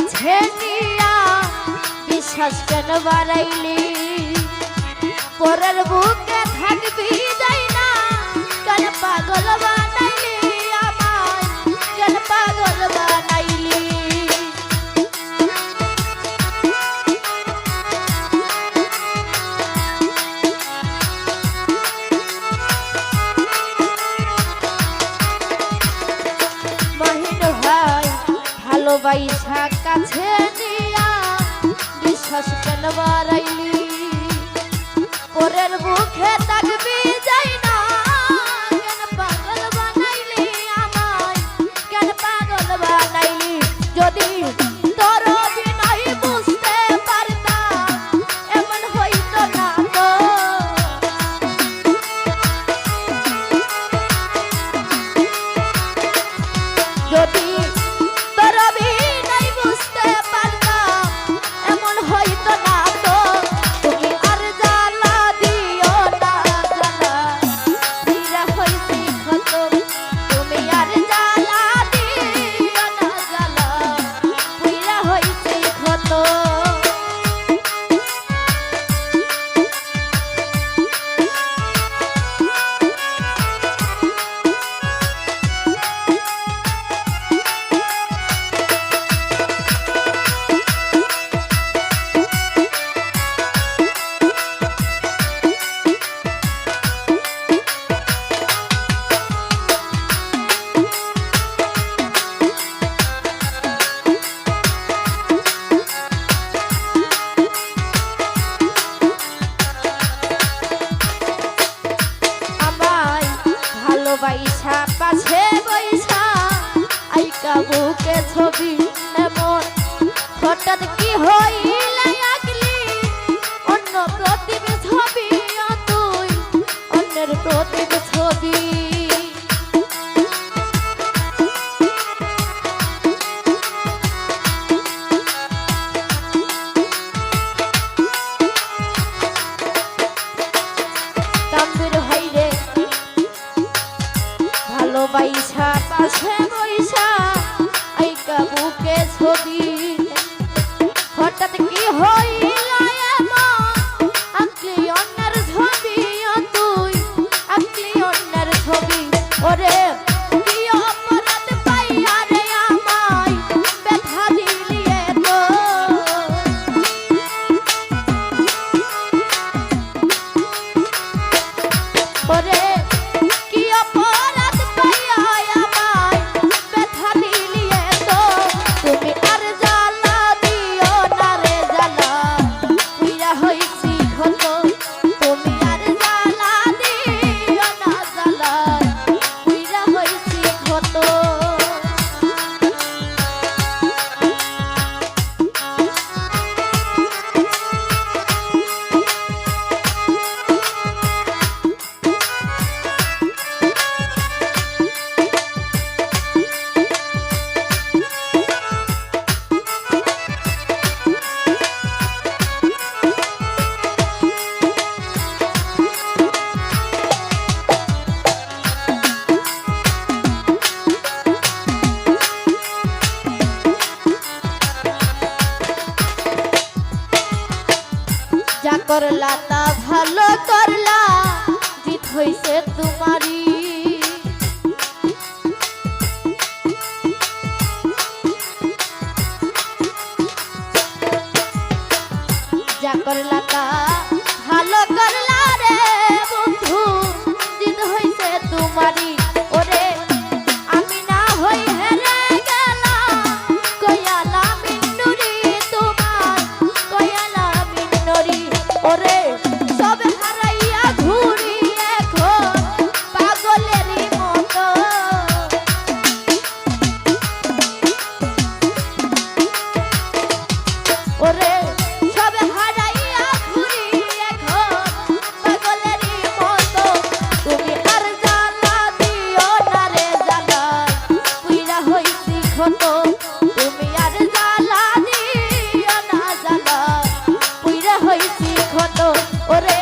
কাছে নিয়া বিশ্বাস কেন বাড়াইলি পরের বুকে থাকবি যাই না কেন পাগল বানাইলি আমায় কেন পাগল বানাইলি মহিন ভাই ভালোবাসা কাছে নিয়া বিশ্বাস কেন বাড়াইলি পরের বুকে থাকবি যাই না কেন পাগল বানাইলি আমায় কেন পাগল বানাইলি যদি তোর বিনয় বুঝতে পারতাম এমন হইতো না তো যদি তোর বিনয় বুঝতে পারতাম এমন হইতো না তো তুমি আর জ্বালা দিও না জ্বালা ফিরা হইছি ক্ষত তুমি আর জ্বালা দিও না জ্বালা ফিরা হইছি ক্ষত ভালোবাসা পাশে বৈশা আইকা বুকে ছবি এমন হঠাৎ কি হইল আগলি অন্য প্রতিম ছবি তুই অন্যের প্রতিম ছবি তাম্বির ভাইরে ভালোবাসা পাশে বৈশা আইকা বুকে ছবি হঠাৎ কি হইল আঁকলি অন্যের ছবি তুই আঁকলি অন্যের ছবি ওরে কি অপরাধ পাইয়া রে আমায় ব্যথা দিলি তো ওরে কি অপরাধ পাইয়া আমায় ব্যথা দিলি তো তুমি আর জ্বালা দিও না রে জ্বালা পুইরা হইছি ক্ষত তুমি আর জ্বালা দিও না জ্বালা পুইরা হইছি ক্ষত যা করলা তা ভালো করলা জিত হইছে তোমারই যা করলা তা ভালো করলা রে বন্ধু জিত হইছে তোমারই ওরে আমি না হই হেরে গেলাম কয়ালা মিন্নুরি তোমার কয়ালা মিন্নুরি ওরে সব হারাইয়া ঘুরি এখন পাগলেরই মতো ওরে সব হারাইয়া ঘুরি এখন পাগলেরই মতো তুমি আর জ্বালা দিও না রে জ্বালা পুইরা হইছি ক্ষত তুমি আর জ্বালা দিও না জ্বালা পুইরা হইছি ক্ষত ওরে